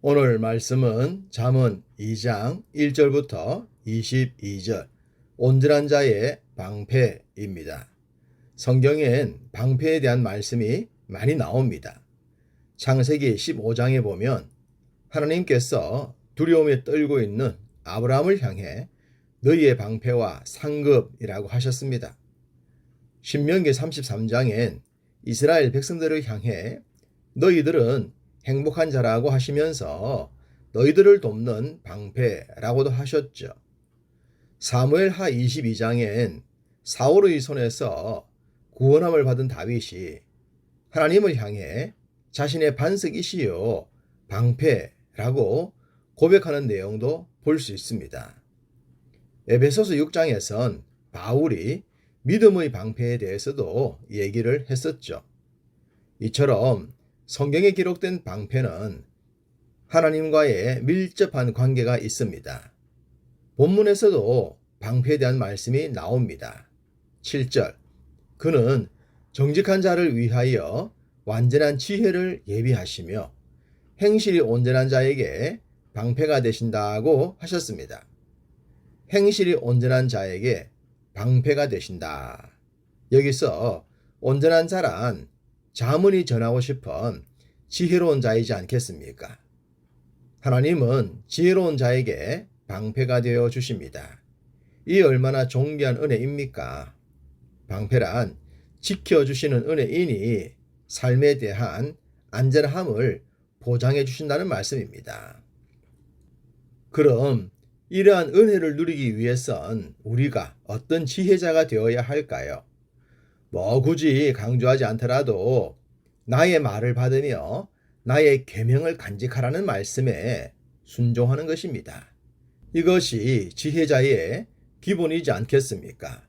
오늘 말씀은 잠언 2장 1절부터 22절 온전한 자의 방패입니다. 성경엔 방패에 대한 말씀이 많이 나옵니다. 창세기 15장에 보면 하나님께서 두려움에 떨고 있는 아브라함을 향해 너희의 방패와 상급이라고 하셨습니다. 신명기 33장엔 이스라엘 백성들을 향해 너희들은 행복한 자라고 하시면서 너희들을 돕는 방패라고도 하셨죠. 사무엘하 22장엔 사울의 손에서 구원함을 받은 다윗이 하나님을 향해 자신의 반석이시요 방패라고 고백하는 내용도 볼 수 있습니다. 에베소서 6장에선 바울이 믿음의 방패에 대해서도 얘기를 했었죠. 이처럼 성경에 기록된 방패는 하나님과의 밀접한 관계가 있습니다. 본문에서도 방패에 대한 말씀이 나옵니다. 7절, 그는 정직한 자를 위하여 완전한 지혜를 예비하시며 행실이 온전한 자에게 방패가 되신다고 하셨습니다. 행실이 온전한 자에게 방패가 되신다. 여기서 온전한 자란 잠언이 전하고 싶은 지혜로운 자이지 않겠습니까? 하나님은 지혜로운 자에게 방패가 되어 주십니다. 이 얼마나 존귀한 은혜입니까? 방패란 지켜주시는 은혜이니 삶에 대한 안전함을 보장해 주신다는 말씀입니다. 그럼 이러한 은혜를 누리기 위해선 우리가 어떤 지혜자가 되어야 할까요? 굳이 강조하지 않더라도 나의 말을 받으며 나의 계명을 간직하라는 말씀에 순종하는 것입니다. 이것이 지혜자의 기본이지 않겠습니까?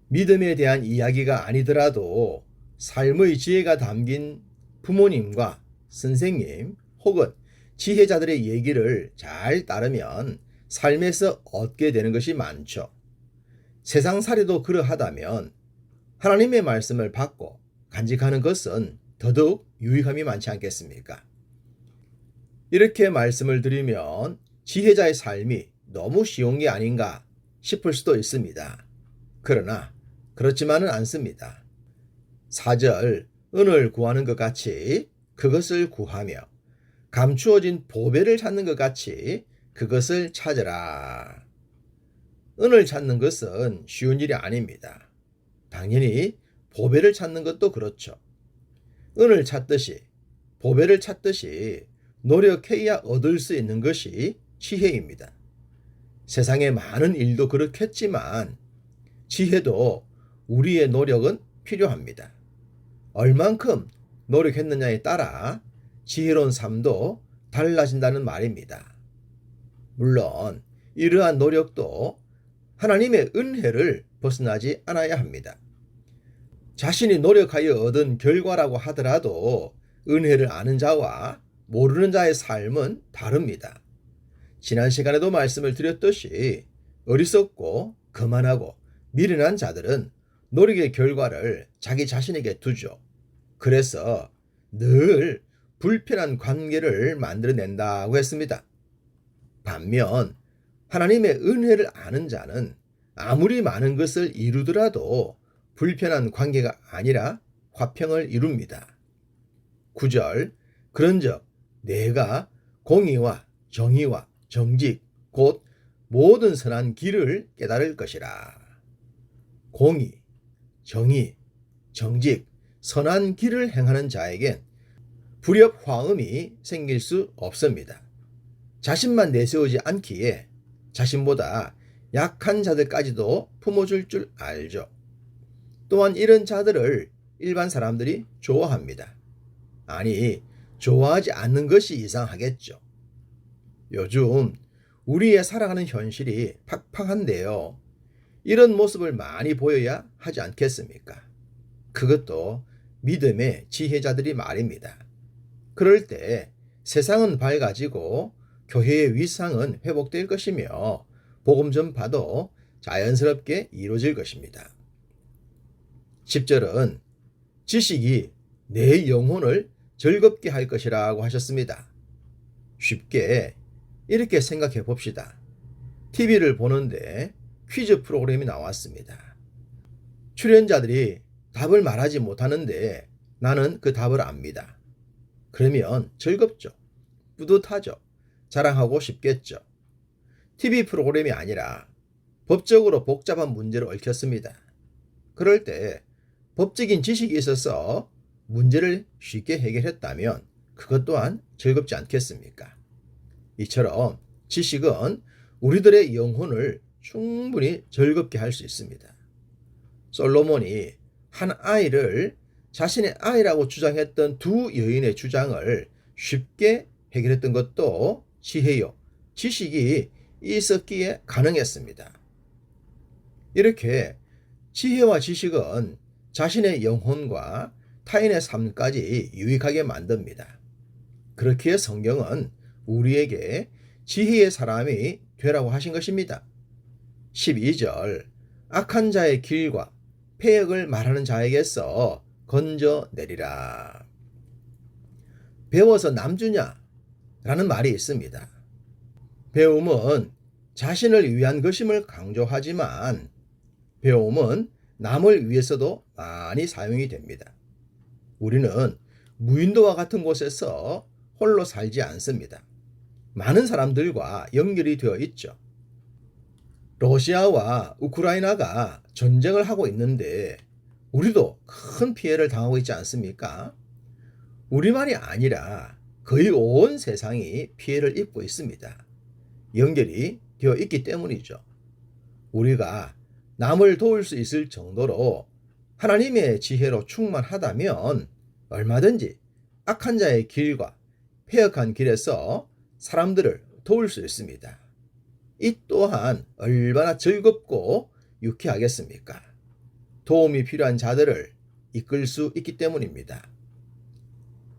믿음에 대한 이야기가 아니더라도 삶의 지혜가 담긴 부모님과 선생님 혹은 지혜자들의 얘기를 잘 따르면 삶에서 얻게 되는 것이 많죠. 세상살이도 그러하다면 하나님의 말씀을 받고 간직하는 것은 더더욱 유익함이 많지 않겠습니까? 이렇게 말씀을 드리면 지혜자의 삶이 너무 쉬운 게 아닌가 싶을 수도 있습니다. 그러나 그렇지만은 않습니다. 4절, 은을 구하는 것 같이 그것을 구하며 감추어진 보배를 찾는 것 같이 그것을 찾으라. 은을 찾는 것은 쉬운 일이 아닙니다. 당연히 보배를 찾는 것도 그렇죠. 은을 찾듯이 보배를 찾듯이 노력해야 얻을 수 있는 것이 지혜입니다. 세상의 많은 일도 그렇겠지만 지혜도 우리의 노력은 필요합니다. 얼만큼 노력했느냐에 따라 지혜로운 삶도 달라진다는 말입니다. 물론 이러한 노력도 하나님의 은혜를 벗어나지 않아야 합니다. 자신이 노력하여 얻은 결과라고 하더라도 은혜를 아는 자와 모르는 자의 삶은 다릅니다. 지난 시간에도 말씀을 드렸듯이 어리석고 거만하고 미련한 자들은 노력의 결과를 자기 자신에게 두죠. 그래서 늘 불편한 관계를 만들어낸다고 했습니다. 반면 하나님의 은혜를 아는 자는 아무리 많은 것을 이루더라도 불편한 관계가 아니라 화평을 이룹니다. 9절, 그런즉 내가 공의와 정의와 정직 곧 모든 선한 길을 깨달을 것이라. 공의, 정의, 정직, 선한 길을 행하는 자에겐 불협 화음이 생길 수 없습니다. 자신만 내세우지 않기에 자신보다 약한 자들까지도 품어줄 줄 알죠. 또한 이런 자들을 일반 사람들이 좋아합니다. 아니, 좋아하지 않는 것이 이상하겠죠. 요즘 우리의 살아가는 현실이 팍팍한데요. 이런 모습을 많이 보여야 하지 않겠습니까? 그것도 믿음의 지혜자들이 말입니다. 그럴 때 세상은 밝아지고 교회의 위상은 회복될 것이며 복음 전파도 자연스럽게 이루어질 것입니다. 10절은 지식이 내 영혼을 즐겁게 할 것이라고 하셨습니다. 쉽게 이렇게 생각해 봅시다. TV를 보는데 퀴즈 프로그램이 나왔습니다. 출연자들이 답을 말하지 못하는데 나는 그 답을 압니다. 그러면 즐겁죠. 뿌듯하죠. 자랑하고 싶겠죠. TV 프로그램이 아니라 법적으로 복잡한 문제를 얽혔습니다. 그럴 때 법적인 지식이 있어서 문제를 쉽게 해결했다면 그것 또한 즐겁지 않겠습니까? 이처럼 지식은 우리들의 영혼을 충분히 즐겁게 할 수 있습니다. 솔로몬이 한 아이를 자신의 아이라고 주장했던 두 여인의 주장을 쉽게 해결했던 것도 지혜요, 지식이 있었기에 가능했습니다. 이렇게 지혜와 지식은 자신의 영혼과 타인의 삶까지 유익하게 만듭니다. 그렇기에 성경은 우리에게 지혜의 사람이 되라고 하신 것입니다. 12절 악한 자의 길과 폐역을 말하는 자에게서 건져내리라. 배워서 남주냐? 라는 말이 있습니다. 배움은 자신을 위한 것임을 강조하지만 배움은 남을 위해서도 많이 사용이 됩니다. 우리는 무인도와 같은 곳에서 홀로 살지 않습니다. 많은 사람들과 연결이 되어 있죠. 러시아와 우크라이나가 전쟁을 하고 있는데 우리도 큰 피해를 당하고 있지 않습니까? 우리만이 아니라 거의 온 세상이 피해를 입고 있습니다. 연결이 되어 있기 때문이죠. 우리가 남을 도울 수 있을 정도로 하나님의 지혜로 충만하다면 얼마든지 악한 자의 길과 폐역한 길에서 사람들을 도울 수 있습니다. 이 또한 얼마나 즐겁고 유쾌하겠습니까? 도움이 필요한 자들을 이끌 수 있기 때문입니다.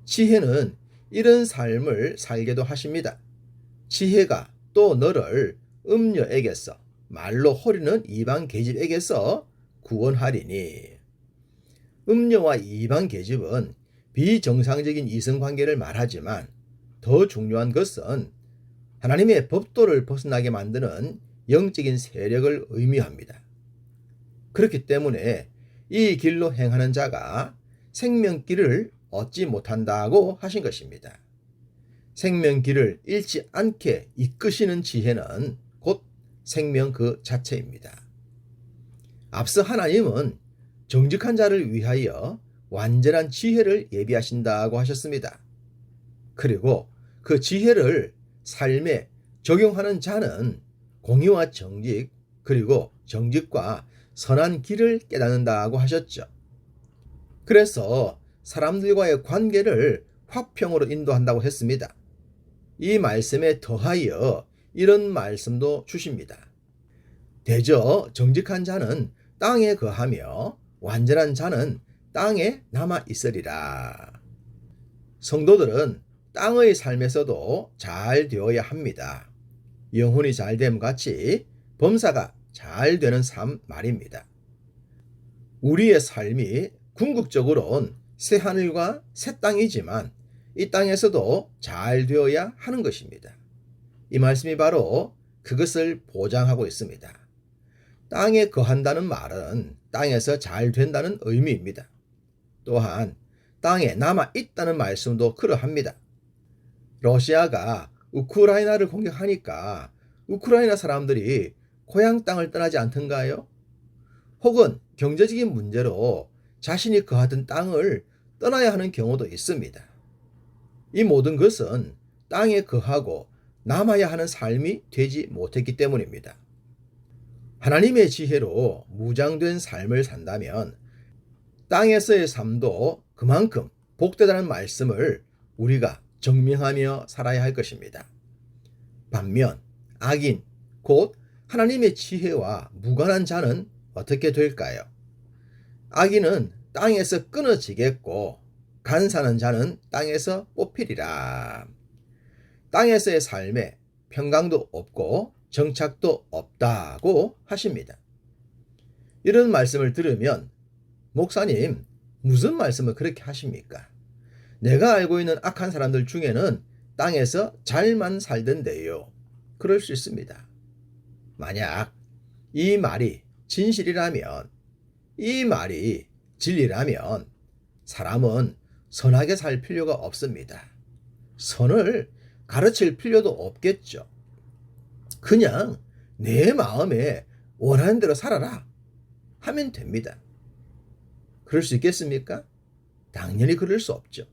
지혜는 이런 삶을 살게도 하십니다. 지혜가 또 너를 음녀에게서 말로 호리는 이방 계집에게서 구원하리니. 음녀와 이방 계집은 비정상적인 이성관계를 말하지만 더 중요한 것은 하나님의 법도를 벗어나게 만드는 영적인 세력을 의미합니다. 그렇기 때문에 이 길로 행하는 자가 생명길을 얻지 못한다고 하신 것입니다. 생명길을 잃지 않게 이끄시는 지혜는 곧 생명 그 자체입니다. 앞서 하나님은 정직한 자를 위하여 완전한 지혜를 예비하신다고 하셨습니다. 그리고 그 지혜를 삶에 적용하는 자는 공의와 정직, 그리고 정직과 선한 길을 깨닫는다고 하셨죠. 그래서 사람들과의 관계를 화평으로 인도한다고 했습니다. 이 말씀에 더하여 이런 말씀도 주십니다. 대저 정직한 자는 땅에 거하며 완전한 자는 땅에 남아 있으리라. 성도들은 땅의 삶에서도 잘 되어야 합니다. 영혼이 잘됨 같이 범사가 잘 되는 삶 말입니다. 우리의 삶이 궁극적으로는 새 하늘과 새 땅이지만 이 땅에서도 잘 되어야 하는 것입니다. 이 말씀이 바로 그것을 보장하고 있습니다. 땅에 거한다는 말은 땅에서 잘 된다는 의미입니다. 또한 땅에 남아 있다는 말씀도 그러합니다. 러시아가 우크라이나를 공격하니까 우크라이나 사람들이 고향 땅을 떠나지 않던가요? 혹은 경제적인 문제로 자신이 거하던 땅을 떠나야 하는 경우도 있습니다. 이 모든 것은 땅에 거하고 남아야 하는 삶이 되지 못했기 때문입니다. 하나님의 지혜로 무장된 삶을 산다면 땅에서의 삶도 그만큼 복되다는 말씀을 우리가 증명하며 살아야 할 것입니다. 반면 악인, 곧 하나님의 지혜와 무관한 자는 어떻게 될까요? 악인은 땅에서 끊어지겠고 간사한 자는 땅에서 뽑히리라. 땅에서의 삶에 평강도 없고 정착도 없다고 하십니다. 이런 말씀을 들으면 목사님, 무슨 말씀을 그렇게 하십니까? 내가 알고 있는 악한 사람들 중에는 땅에서 잘만 살던데요. 그럴 수 있습니다. 만약 이 말이 진실이라면, 이 말이 진리라면 사람은 선하게 살 필요가 없습니다. 선을 가르칠 필요도 없겠죠. 그냥 내 마음에 원하는 대로 살아라 하면 됩니다. 그럴 수 있겠습니까? 당연히 그럴 수 없죠.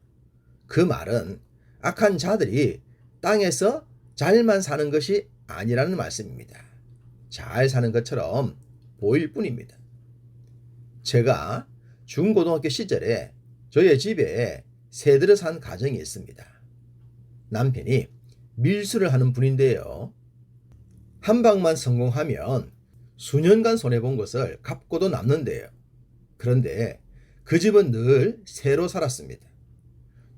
그 말은 악한 자들이 땅에서 잘만 사는 것이 아니라는 말씀입니다. 잘 사는 것처럼 보일 뿐입니다. 제가 중고등학교 시절에 저희 집에 새들을 산 가정이 있습니다. 남편이 밀수를 하는 분인데요. 한 방만 성공하면 수년간 손해본 것을 갚고도 남는데요. 그런데 그 집은 늘 새로 살았습니다.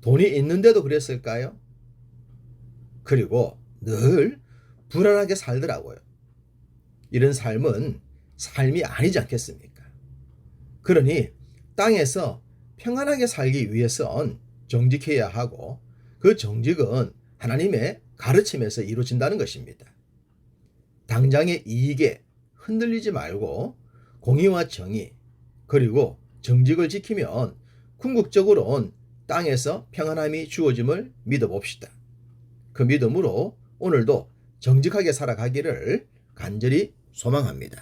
돈이 있는데도 그랬을까요? 그리고 늘 불안하게 살더라고요. 이런 삶은 삶이 아니지 않겠습니까? 그러니 땅에서 평안하게 살기 위해선 정직해야 하고, 그 정직은 하나님의 가르침에서 이루어진다는 것입니다. 당장의 이익에 흔들리지 말고 공의와 정의 그리고 정직을 지키면 궁극적으로는 땅에서 평안함이 주어짐을 믿어봅시다. 그 믿음으로 오늘도 정직하게 살아가기를 간절히 소망합니다.